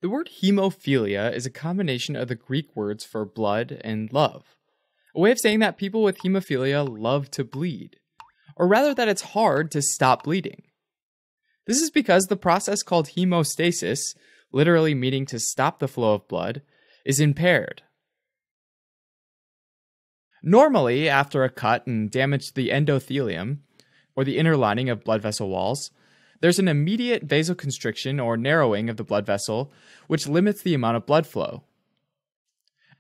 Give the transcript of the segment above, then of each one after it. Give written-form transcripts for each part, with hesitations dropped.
The word hemophilia is a combination of the Greek words for blood and love, a way of saying that people with hemophilia love to bleed, or rather that it's hard to stop bleeding. This is because the process called hemostasis, literally meaning to stop the flow of blood, is impaired. Normally, after a cut and damage to the endothelium, or the inner lining of blood vessel walls, there's an immediate vasoconstriction or narrowing of the blood vessel, which limits the amount of blood flow.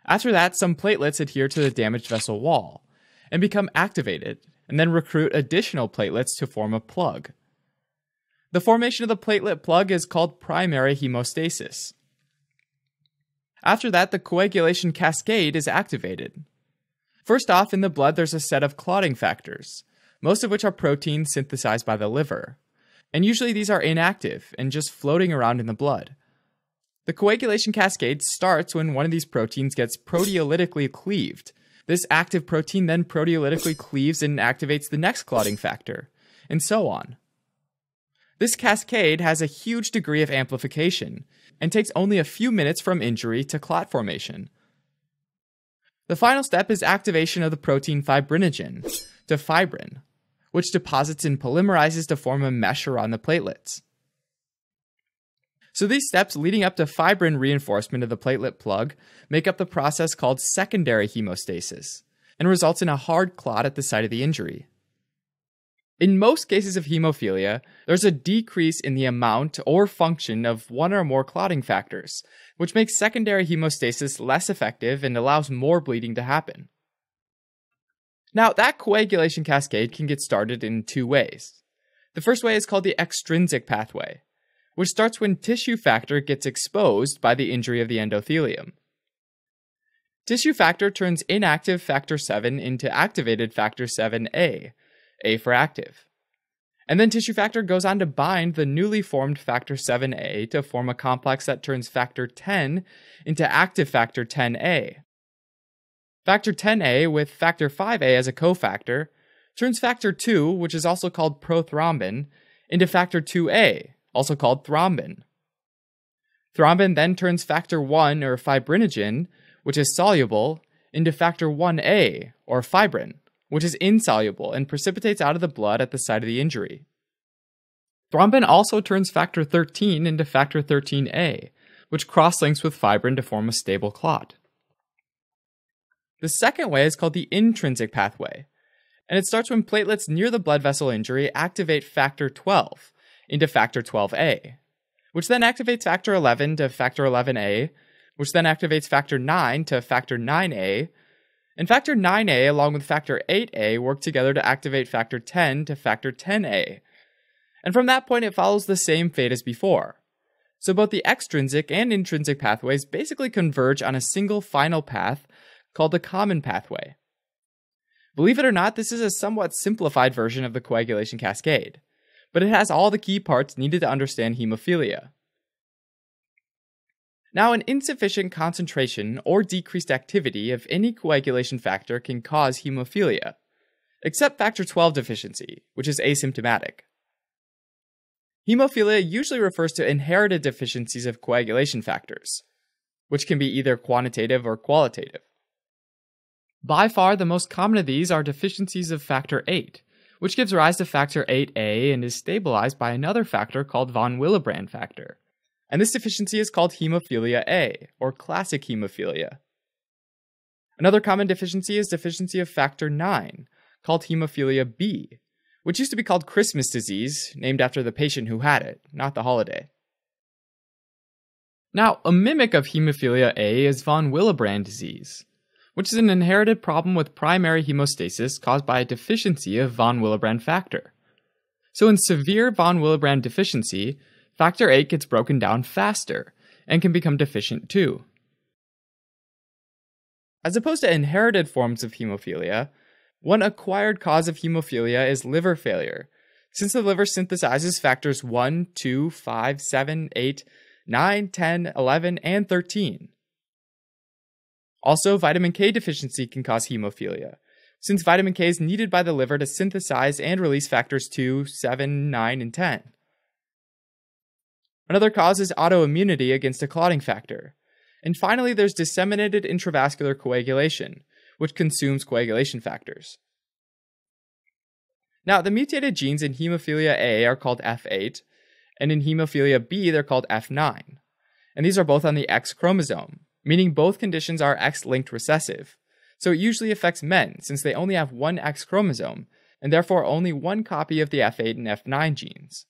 After that, some platelets adhere to the damaged vessel wall and become activated, and then recruit additional platelets to form a plug. The formation of the platelet plug is called primary hemostasis. After that, the coagulation cascade is activated. First off, in the blood, there's a set of clotting factors, most of which are proteins synthesized by the liver. And usually these are inactive and just floating around in the blood. The coagulation cascade starts when one of these proteins gets proteolytically cleaved. This active protein then proteolytically cleaves and activates the next clotting factor, and so on. This cascade has a huge degree of amplification and takes only a few minutes from injury to clot formation. The final step is activation of the protein fibrinogen to fibrin, which deposits and polymerizes to form a mesh around the platelets. So these steps leading up to fibrin reinforcement of the platelet plug make up the process called secondary hemostasis and results in a hard clot at the site of the injury. In most cases of hemophilia, there's a decrease in the amount or function of one or more clotting factors, which makes secondary hemostasis less effective and allows more bleeding to happen. Now, that coagulation cascade can get started in two ways. The first way is called the extrinsic pathway, which starts when tissue factor gets exposed by the injury of the endothelium. Tissue factor turns inactive factor 7 into activated factor 7A, A for active. And then tissue factor goes on to bind the newly formed factor 7A to form a complex that turns factor 10 into active factor 10A. Factor 10A with factor 5A as a cofactor turns factor 2, which is also called prothrombin, into factor 2A, also called thrombin. Thrombin then turns factor 1 or fibrinogen, which is soluble, into factor 1A or fibrin, which is insoluble and precipitates out of the blood at the site of the injury. Thrombin also turns factor 13 into factor 13A, which cross-links with fibrin to form a stable clot. The second way is called the intrinsic pathway, and it starts when platelets near the blood vessel injury activate factor 12 into factor 12A, which then activates factor 11 to factor 11A, which then activates factor 9 to factor 9A, and factor 9A along with factor 8A work together to activate factor 10 to factor 10A. And from that point, it follows the same fate as before. So both the extrinsic and intrinsic pathways basically converge on a single final path called the common pathway. Believe it or not, this is a somewhat simplified version of the coagulation cascade, but it has all the key parts needed to understand hemophilia. Now, an insufficient concentration or decreased activity of any coagulation factor can cause hemophilia, except factor 12 deficiency, which is asymptomatic. Hemophilia usually refers to inherited deficiencies of coagulation factors, which can be either quantitative or qualitative. By far, the most common of these are deficiencies of factor 8, which gives rise to factor 8A and is stabilized by another factor called von Willebrand factor. And this deficiency is called hemophilia A, or classic hemophilia. Another common deficiency is deficiency of factor 9, called hemophilia B, which used to be called Christmas disease, named after the patient who had it, not the holiday. Now, a mimic of hemophilia A is von Willebrand disease, which is an inherited problem with primary hemostasis caused by a deficiency of von Willebrand factor. So in severe von Willebrand deficiency, factor 8 gets broken down faster and can become deficient too. As opposed to inherited forms of hemophilia, one acquired cause of hemophilia is liver failure, since the liver synthesizes factors 1, 2, 5, 7, 8, 9, 10, 11, and 13. Also, vitamin K deficiency can cause hemophilia, since vitamin K is needed by the liver to synthesize and release factors 2, 7, 9, and 10. Another cause is autoimmunity against a clotting factor. And finally, there's disseminated intravascular coagulation, which consumes coagulation factors. Now, the mutated genes in hemophilia A are called F8, and in hemophilia B, they're called F9. And these are both on the X chromosome, meaning both conditions are X-linked recessive. So it usually affects men, since they only have one X chromosome, and therefore only one copy of the F8 and F9 genes.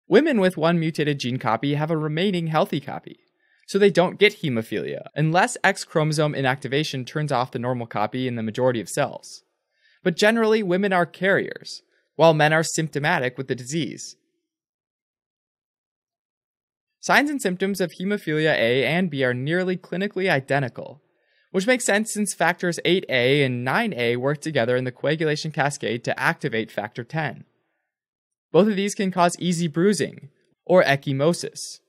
Women with one mutated gene copy have a remaining healthy copy, so they don't get hemophilia unless X chromosome inactivation turns off the normal copy in the majority of cells. But generally, women are carriers, while men are symptomatic with the disease. Signs and symptoms of hemophilia A and B are nearly clinically identical, which makes sense since factors 8A and 9A work together in the coagulation cascade to activate factor 10. Both of these can cause easy bruising, or ecchymosis,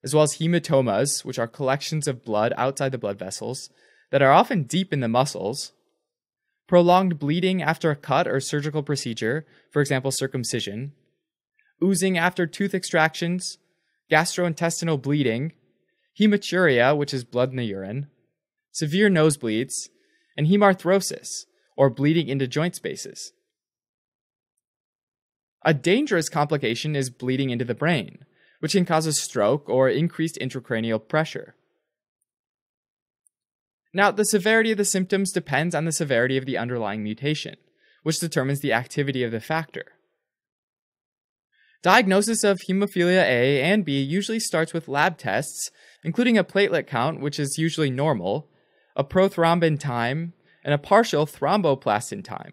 as well as hematomas, which are collections of blood outside the blood vessels that are often deep in the muscles, prolonged bleeding after a cut or surgical procedure, for example circumcision, oozing after tooth extractions, gastrointestinal bleeding, hematuria, which is blood in the urine, severe nosebleeds, and hemarthrosis, or bleeding into joint spaces. A dangerous complication is bleeding into the brain, which can cause a stroke or increased intracranial pressure. Now, the severity of the symptoms depends on the severity of the underlying mutation, which determines the activity of the factor. Diagnosis of hemophilia A and B usually starts with lab tests, including a platelet count, which is usually normal, a prothrombin time, and a partial thromboplastin time.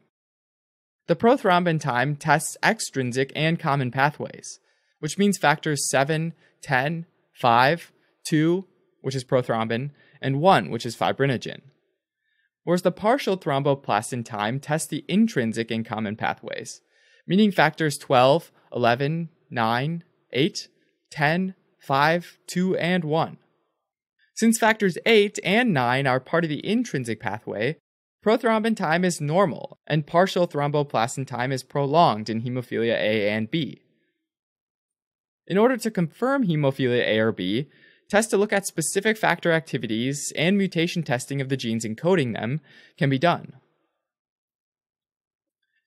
The prothrombin time tests extrinsic and common pathways, which means factors 7, 10, 5, 2, which is prothrombin, and 1, which is fibrinogen. Whereas the partial thromboplastin time tests the intrinsic and common pathways, meaning factors 12, 11, 9, 8, 10, 5, 2, and 1. Since factors 8 and 9 are part of the intrinsic pathway, prothrombin time is normal, and partial thromboplastin time is prolonged in hemophilia A and B. In order to confirm hemophilia A or B, tests to look at specific factor activities and mutation testing of the genes encoding them can be done.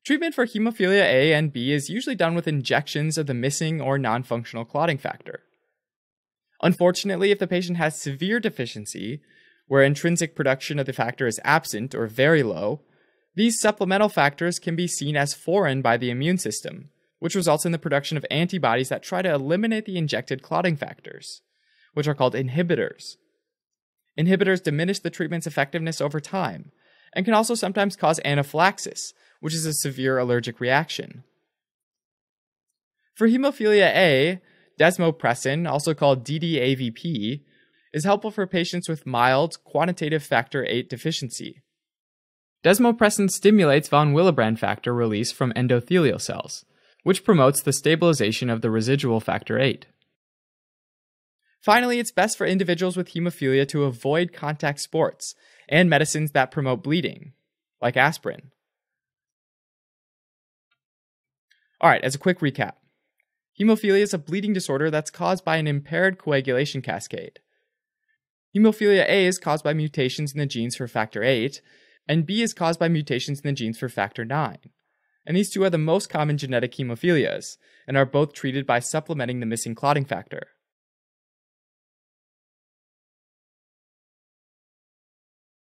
Treatment for hemophilia A and B is usually done with injections of the missing or non-functional clotting factor. Unfortunately, if the patient has severe deficiency, where intrinsic production of the factor is absent or very low, these supplemental factors can be seen as foreign by the immune system, which results in the production of antibodies that try to eliminate the injected clotting factors, which are called inhibitors. Inhibitors diminish the treatment's effectiveness over time, and can also sometimes cause anaphylaxis, which is a severe allergic reaction. For hemophilia A, desmopressin, also called DDAVP, is helpful for patients with mild quantitative factor VIII deficiency. Desmopressin stimulates von Willebrand factor release from endothelial cells, which promotes the stabilization of the residual factor VIII. Finally, it's best for individuals with hemophilia to avoid contact sports and medicines that promote bleeding, like aspirin. Alright, as a quick recap. Hemophilia is a bleeding disorder that's caused by an impaired coagulation cascade. Hemophilia A is caused by mutations in the genes for factor VIII, and B is caused by mutations in the genes for factor IX. And these two are the most common genetic hemophilias, and are both treated by supplementing the missing clotting factor.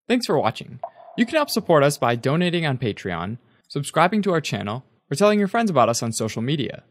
Thanks for watching. You can help support us by donating on Patreon, subscribing to our channel, or telling your friends about us on social media.